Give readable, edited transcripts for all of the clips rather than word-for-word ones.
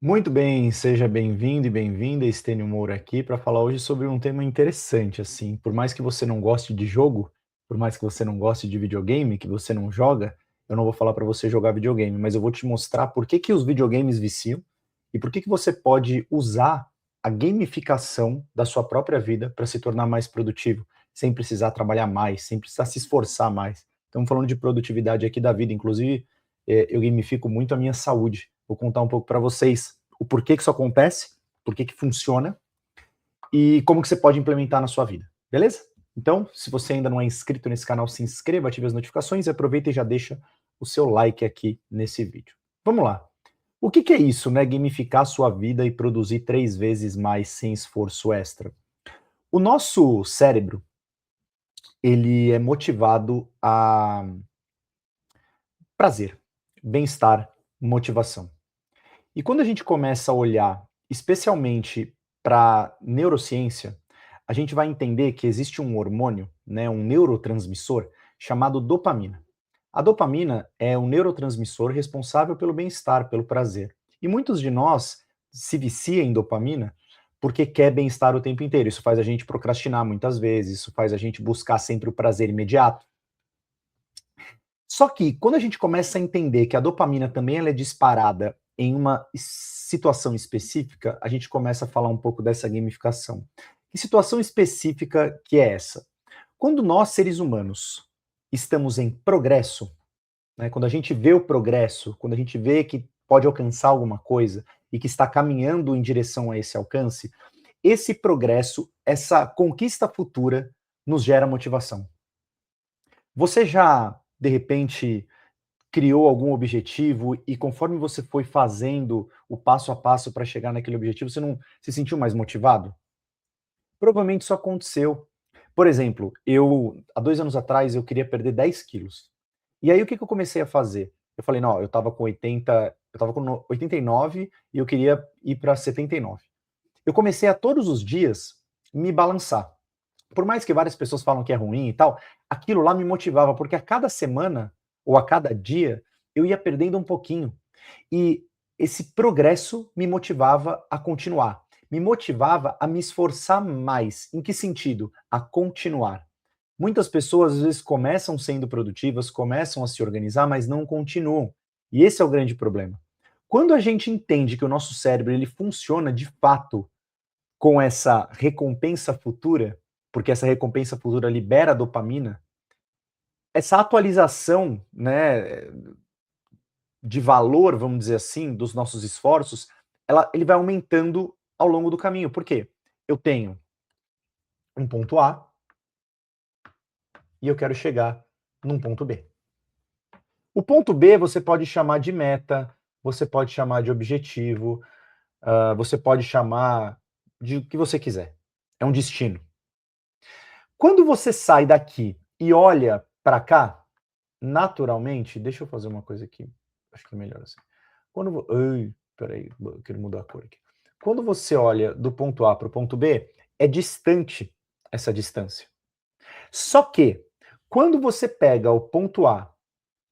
Muito bem, seja bem-vindo e bem-vinda, Estênio Moura aqui para falar hoje sobre um tema interessante, assim. Por mais que você não goste de jogo, por mais que você não goste de videogame, que você não joga, eu não vou falar para você jogar videogame, mas eu vou te mostrar por que que os videogames viciam e por que que você pode usar a gamificação da sua própria vida para se tornar mais produtivo, sem precisar trabalhar mais, sem precisar se esforçar mais. Estamos falando de produtividade aqui da vida, inclusive, eu gamifico muito a minha saúde. Vou contar um pouco para vocês o porquê que isso acontece, por que funciona e como que você pode implementar na sua vida, beleza? Então, se você ainda não é inscrito nesse canal, se inscreva, ative as notificações e aproveita e já deixa o seu like aqui nesse vídeo. Vamos lá. O que é isso, né? Gamificar a sua vida e produzir 3 vezes mais sem esforço extra. O nosso cérebro, ele é motivado a prazer, bem-estar, motivação. E quando a gente começa a olhar especialmente para neurociência, a gente vai entender que existe um hormônio, né, um neurotransmissor chamado dopamina. A dopamina é um neurotransmissor responsável pelo bem-estar, pelo prazer. E muitos de nós se vicia em dopamina porque quer bem-estar o tempo inteiro. Isso faz a gente procrastinar muitas vezes, isso faz a gente buscar sempre o prazer imediato. Só que quando a gente começa a entender que a dopamina também ela é disparada em uma situação específica, a gente começa a falar um pouco dessa gamificação. Que situação específica que é essa? Quando nós, seres humanos, estamos em progresso, né, quando a gente vê o progresso, quando a gente vê que pode alcançar alguma coisa e que está caminhando em direção a esse alcance, esse progresso, essa conquista futura, nos gera motivação. Você já, de repente, criou algum objetivo e conforme você foi fazendo o passo a passo para chegar naquele objetivo, você não se sentiu mais motivado? Provavelmente isso aconteceu. Por exemplo, há 2 anos atrás, eu queria perder 10 quilos. E aí o que que eu comecei a fazer? Eu falei: "Não, eu estava com 80, eu estava com 89 e eu queria ir para 79". Eu comecei a todos os dias me balançar. Por mais que várias pessoas falam que é ruim e tal, aquilo lá me motivava, porque a cada semana ou a cada dia eu ia perdendo um pouquinho. E esse progresso me motivava a continuar. Me motivava a me esforçar mais. Em que sentido? A continuar. Muitas pessoas às vezes começam sendo produtivas, começam a se organizar, mas não continuam. E esse é o grande problema. Quando a gente entende que o nosso cérebro ele funciona de fato com essa recompensa futura, porque essa recompensa futura libera dopamina, essa atualização, né, de valor, vamos dizer assim, dos nossos esforços, ele vai aumentando ao longo do caminho. Por quê? Eu tenho um ponto A e eu quero chegar num ponto B. O ponto B você pode chamar de meta, você pode chamar de objetivo, você pode chamar de o que você quiser. É um destino. Quando você sai daqui e olha para cá, naturalmente, deixa eu fazer uma coisa aqui, acho que é melhor assim. Ai, peraí, eu quero mudar a cor aqui. Quando você olha do ponto A para o ponto B, é distante essa distância. Só que, quando você pega o ponto A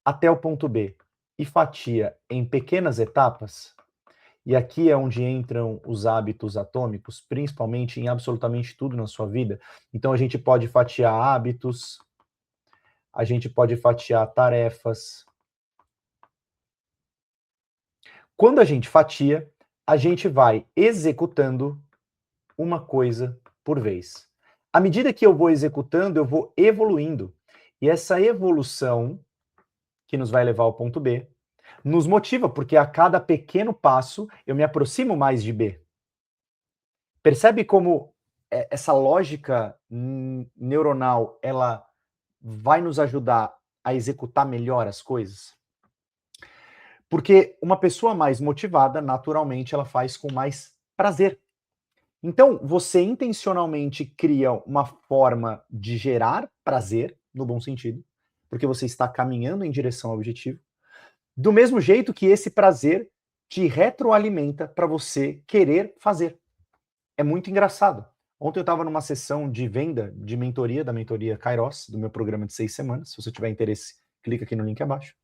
até o ponto B e fatia em pequenas etapas, e aqui é onde entram os hábitos atômicos, principalmente em absolutamente tudo na sua vida. Então a gente pode fatiar hábitos, a gente pode fatiar tarefas. Quando a gente fatia, a gente vai executando uma coisa por vez. À medida que eu vou executando, eu vou evoluindo. E essa evolução, que nos vai levar ao ponto B, nos motiva, porque a cada pequeno passo eu me aproximo mais de B. Percebe como essa lógica neuronal, ela vai nos ajudar a executar melhor as coisas? Porque uma pessoa mais motivada, naturalmente, ela faz com mais prazer. Então, você intencionalmente cria uma forma de gerar prazer, no bom sentido, porque você está caminhando em direção ao objetivo, do mesmo jeito que esse prazer te retroalimenta para você querer fazer. É muito engraçado. Ontem eu estava numa sessão de venda de mentoria, da mentoria Kairos, do meu programa de 6 semanas. Se você tiver interesse, clica aqui no link abaixo.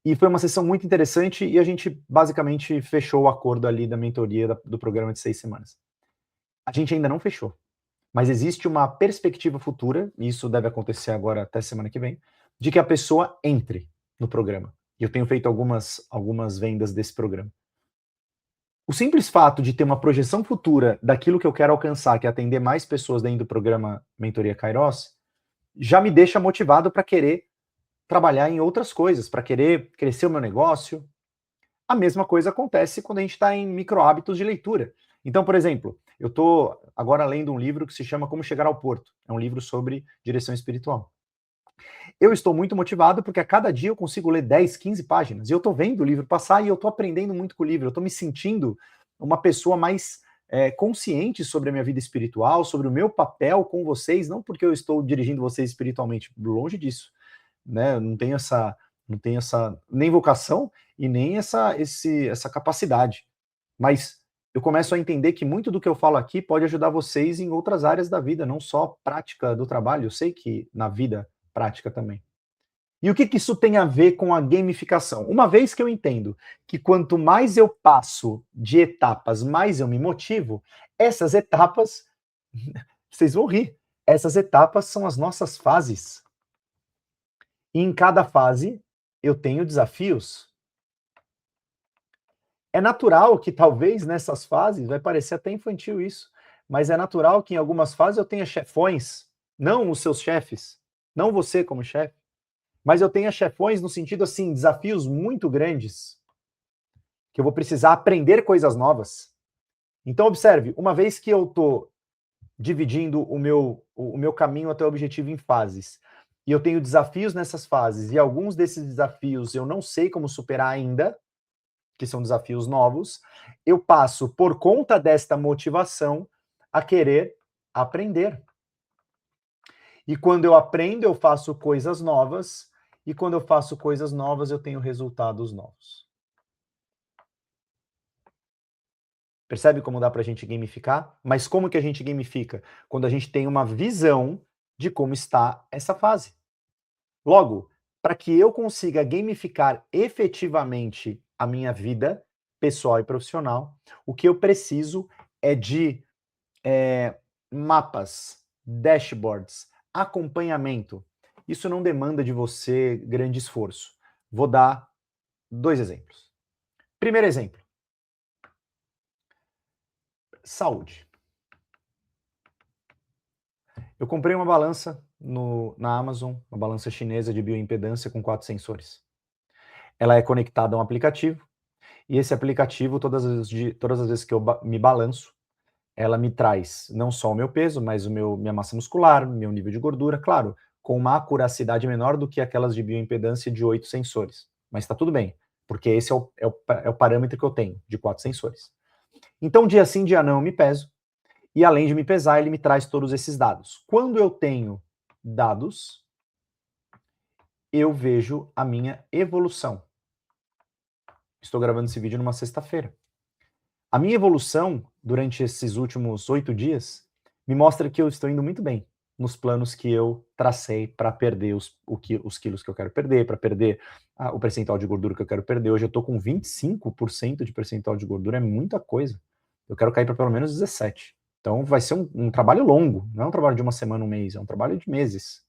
E foi uma sessão muito interessante e a gente basicamente fechou o acordo ali da mentoria do programa de 6 semanas. A gente ainda não fechou, mas existe uma perspectiva futura, e isso deve acontecer agora até semana que vem, de que a pessoa entre no programa. E eu tenho feito algumas vendas desse programa. O simples fato de ter uma projeção futura daquilo que eu quero alcançar, que é atender mais pessoas dentro do programa Mentoria Kairos, já me deixa motivado para querer trabalhar em outras coisas, para querer crescer o meu negócio. A mesma coisa acontece quando a gente está em micro hábitos de leitura. Então, por exemplo, eu estou agora lendo um livro que se chama Como Chegar ao Porto. É um livro sobre direção espiritual. Eu estou muito motivado porque a cada dia eu consigo ler 10, 15 páginas. E eu estou vendo o livro passar e eu estou aprendendo muito com o livro. Eu estou me sentindo uma pessoa mais consciente sobre a minha vida espiritual, sobre o meu papel com vocês, não porque eu estou dirigindo vocês espiritualmente, longe disso, né? Eu não tenho essa nem vocação e nem essa capacidade. Mas eu começo a entender que muito do que eu falo aqui pode ajudar vocês em outras áreas da vida, não só prática do trabalho. Eu sei que na vida prática também. E o que isso tem a ver com a gamificação? Uma vez que eu entendo que quanto mais eu passo de etapas, mais eu me motivo, essas etapas, vocês vão rir, essas etapas são as nossas fases. E em cada fase eu tenho desafios. É natural que talvez nessas fases, vai parecer até infantil isso, mas é natural que em algumas fases eu tenha chefões, não os seus chefes, não você como chefe, mas eu tenha chefões no sentido assim, desafios muito grandes, que eu vou precisar aprender coisas novas. Então observe, uma vez que eu estou dividindo o meu caminho até o objetivo em fases, e eu tenho desafios nessas fases, e alguns desses desafios eu não sei como superar ainda, que são desafios novos, eu passo, por conta desta motivação, a querer aprender. E quando eu aprendo, eu faço coisas novas, e quando eu faço coisas novas, eu tenho resultados novos. Percebe como dá para a gente gamificar? Mas como que a gente gamifica? Quando a gente tem uma visão de como está essa fase. Logo, para que eu consiga gamificar efetivamente a minha vida pessoal e profissional, o que eu preciso é de mapas, dashboards, acompanhamento. Isso não demanda de você grande esforço. Vou dar 2 exemplos. Primeiro exemplo: saúde. Eu comprei uma balança na Amazon, uma balança chinesa de bioimpedância com 4 sensores. Ela é conectada a um aplicativo, e esse aplicativo, todas as vezes que eu me balanço, ela me traz não só o meu peso, mas minha massa muscular, meu nível de gordura, claro, com uma acuracidade menor do que aquelas de bioimpedância de 8 sensores. Mas está tudo bem, porque esse é o parâmetro que eu tenho, de 4 sensores. Então, dia sim, dia não, eu me peso, e além de me pesar, ele me traz todos esses dados. Quando eu tenho dados, eu vejo a minha evolução. Estou gravando esse vídeo numa sexta-feira. A minha evolução durante esses últimos 8 dias me mostra que eu estou indo muito bem nos planos que eu tracei para perder os quilos que eu quero perder, para perder o percentual de gordura que eu quero perder. Hoje eu estou com 25% de percentual de gordura, é muita coisa. Eu quero cair para pelo menos 17%. Então vai ser um trabalho longo, não é um trabalho de uma semana, um mês, é um trabalho de meses.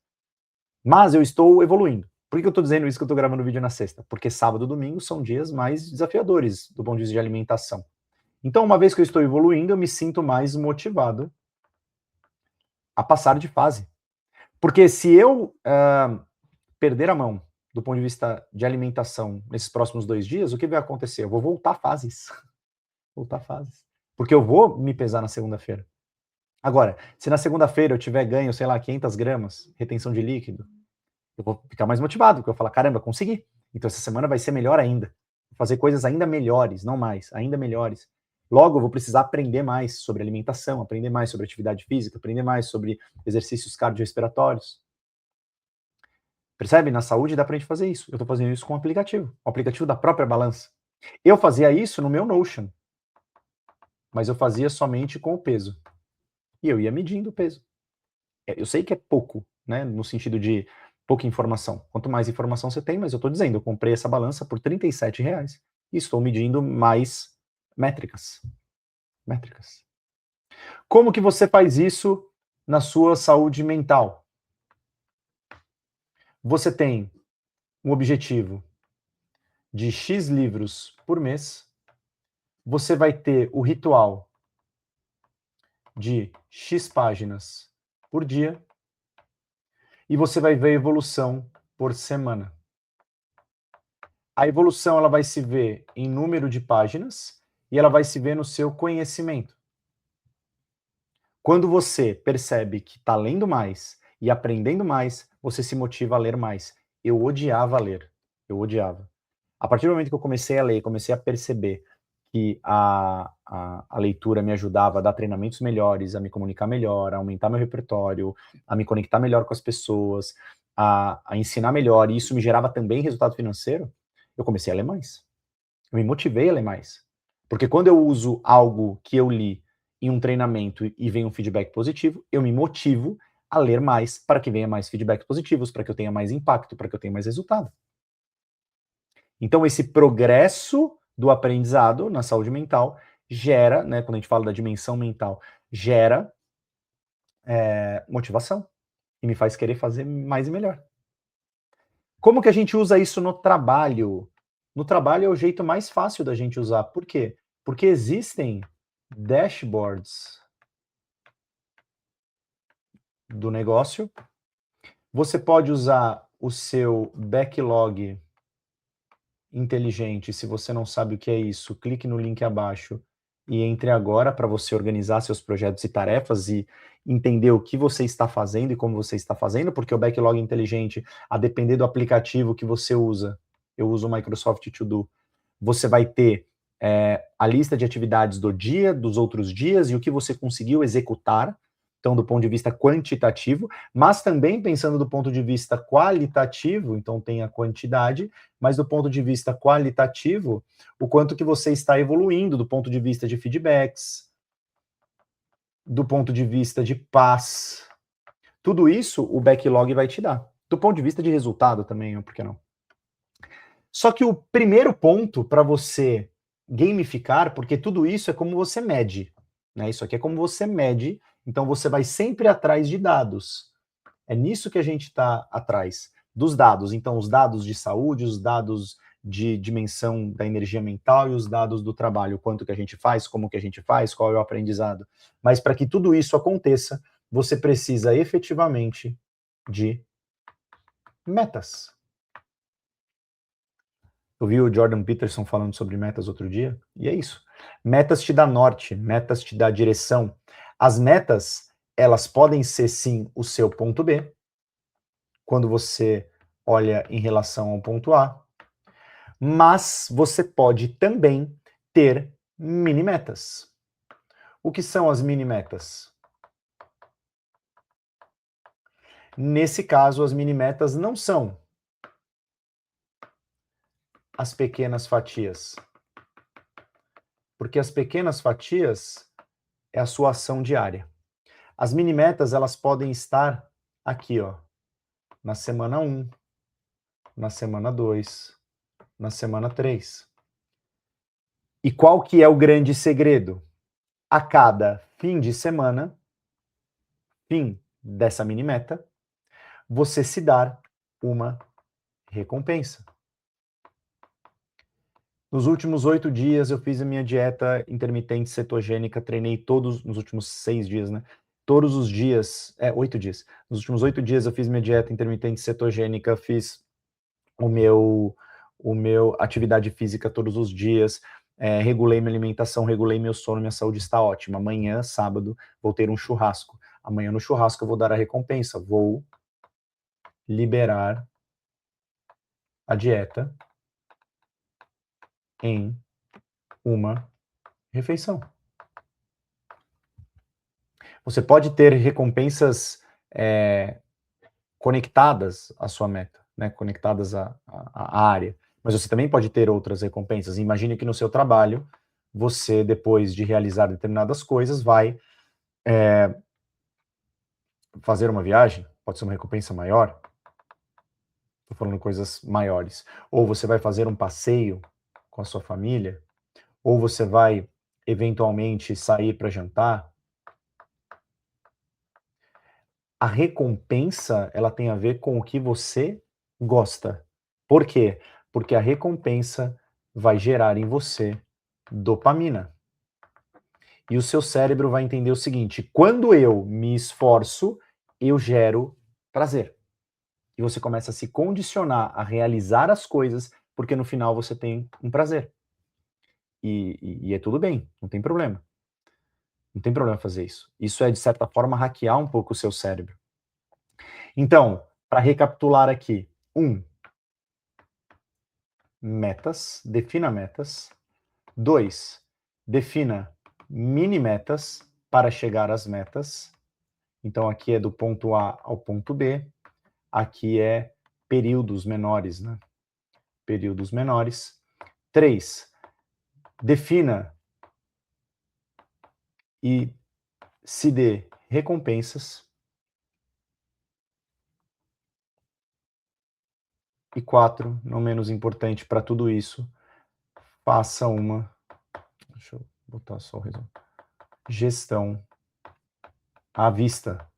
Mas eu estou evoluindo. Por que eu estou dizendo isso que eu estou gravando o vídeo na sexta? Porque sábado e domingo são dias mais desafiadores do ponto de vista de alimentação. Então, uma vez que eu estou evoluindo, eu me sinto mais motivado a passar de fase. Porque se eu perder a mão do ponto de vista de alimentação nesses próximos 2 dias, o que vai acontecer? Eu vou voltar fases. Voltar fases. Porque eu vou me pesar na segunda-feira. Agora, se na segunda-feira eu tiver ganho, sei lá, 500 gramas, retenção de líquido, eu vou ficar mais motivado, porque eu vou falar, caramba, consegui. Então essa semana vai ser melhor ainda. Vou fazer coisas ainda melhores, não mais, ainda melhores. Logo, eu vou precisar aprender mais sobre alimentação, aprender mais sobre atividade física, aprender mais sobre exercícios cardiorrespiratórios. Percebe? Na saúde dá pra gente fazer isso. Eu estou fazendo isso com o aplicativo da própria balança. Eu fazia isso no meu Notion, mas eu fazia somente com o peso. E eu ia medindo o peso. Eu sei que é pouco, né, no sentido de pouca informação. Quanto mais informação você tem, mas eu estou dizendo, eu comprei essa balança por R$ 37 e estou medindo mais métricas. Métricas. Como que você faz isso na sua saúde mental? Você tem um objetivo de X livros por mês, você vai ter o ritual de X páginas por dia e você vai ver a evolução por semana. A evolução ela vai se ver em número de páginas e ela vai se ver no seu conhecimento. Quando você percebe que está lendo mais e aprendendo mais, você se motiva a ler mais. Eu odiava ler, eu odiava. A partir do momento que eu comecei a ler, comecei a perceber que a leitura me ajudava a dar treinamentos melhores, a me comunicar melhor, a aumentar meu repertório, a me conectar melhor com as pessoas, a ensinar melhor, e isso me gerava também resultado financeiro, eu comecei a ler mais. Eu me motivei a ler mais. Porque quando eu uso algo que eu li em um treinamento e vem um feedback positivo, eu me motivo a ler mais para que venha mais feedbacks positivos, para que eu tenha mais impacto, para que eu tenha mais resultado. Então, esse progresso do aprendizado na saúde mental gera, né, quando a gente fala da dimensão mental, gera motivação e me faz querer fazer mais e melhor. Como que a gente usa isso no trabalho? No trabalho é o jeito mais fácil da gente usar. Por quê? Porque existem dashboards do negócio. Você pode usar o seu backlog inteligente. Se você não sabe o que é isso, clique no link abaixo e entre agora para você organizar seus projetos e tarefas e entender o que você está fazendo e como você está fazendo, porque o backlog inteligente, a depender do aplicativo que você usa, eu uso o Microsoft To Do, você vai ter a lista de atividades do dia, dos outros dias e o que você conseguiu executar, então do ponto de vista quantitativo, mas também pensando do ponto de vista qualitativo, então tem a quantidade, mas do ponto de vista qualitativo, o quanto que você está evoluindo do ponto de vista de feedbacks, do ponto de vista de paz. Tudo isso o backlog vai te dar. Do ponto de vista de resultado também, por que não? Só que o primeiro ponto para você gamificar, porque tudo isso é como você mede, né? Isso aqui é como você mede, então você vai sempre atrás de dados. É nisso que a gente está atrás, dos dados. Então, os dados de saúde, os dados de dimensão da energia mental e os dados do trabalho, quanto que a gente faz, como que a gente faz, qual é o aprendizado. Mas para que tudo isso aconteça, você precisa efetivamente de metas. Eu vi o Jordan Peterson falando sobre metas outro dia, e é isso. Metas te dá norte, metas te dá direção. As metas, elas podem ser sim o seu ponto B, quando você olha em relação ao ponto A, mas você pode também ter mini metas. O que são as mini metas? Nesse caso, as mini metas não são as pequenas fatias, porque as pequenas fatias é a sua ação diária. As mini metas, elas podem estar aqui, ó, na semana 1, na semana 2, na semana 3. E qual que é o grande segredo? A cada fim de semana, fim dessa mini meta, você se dar uma recompensa. Nos últimos 8 dias eu fiz a minha dieta intermitente cetogênica, treinei todos, nos últimos 6 dias, né? Todos os dias, 8 dias. Nos últimos 8 dias eu fiz minha dieta intermitente cetogênica, fiz o meu atividade física todos os dias, regulei minha alimentação, regulei meu sono, minha saúde está ótima. Amanhã, sábado, vou ter um churrasco. Amanhã no churrasco eu vou dar a recompensa, vou liberar a dieta em uma refeição. Você pode ter recompensas conectadas à sua meta, né? Conectadas à área, mas você também pode ter outras recompensas. Imagine que no seu trabalho, você, depois de realizar determinadas coisas, vai fazer uma viagem, pode ser uma recompensa maior. Tô falando coisas maiores. Ou você vai fazer um passeio com a sua família, ou você vai eventualmente sair para jantar. A recompensa, ela tem a ver com o que você gosta. Por quê? Porque a recompensa vai gerar em você dopamina. E o seu cérebro vai entender o seguinte: quando eu me esforço, eu gero prazer. E você começa a se condicionar a realizar as coisas, porque no final você tem um prazer. E é tudo bem, não tem problema. Não tem problema fazer isso. Isso é, de certa forma, hackear um pouco o seu cérebro. Então, para recapitular aqui: 1. Metas, defina metas. 2. Defina mini metas para chegar às metas. Então, aqui é do ponto A ao ponto B. Aqui é períodos menores, né? Períodos menores. 3. Defina e se dê recompensas. E 4, não menos importante para tudo isso, faça uma, deixa eu botar só o resumo, gestão à vista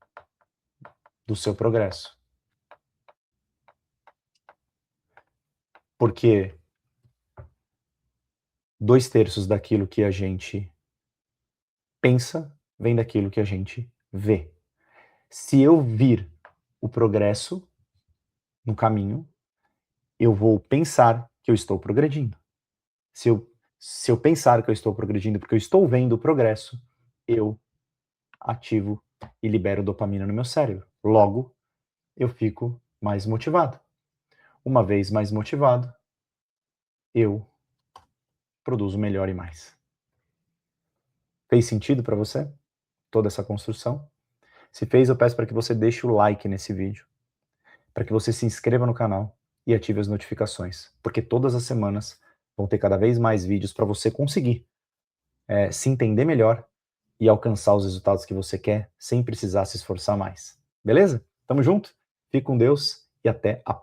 do seu progresso. Porque 2/3 daquilo que a gente pensa vem daquilo que a gente vê. Se eu vir o progresso no caminho, eu vou pensar que eu estou progredindo. Se eu pensar que eu estou progredindo porque eu estou vendo o progresso, eu ativo e libero dopamina no meu cérebro. Logo, eu fico mais motivado. Uma vez mais motivado, eu produzo melhor e mais. Fez sentido para você toda essa construção? Se fez, eu peço para que você deixe o like nesse vídeo, para que você se inscreva no canal e ative as notificações, porque todas as semanas vão ter cada vez mais vídeos para você conseguir se entender melhor e alcançar os resultados que você quer sem precisar se esforçar mais. Beleza? Tamo junto? Fique com Deus e até a próxima.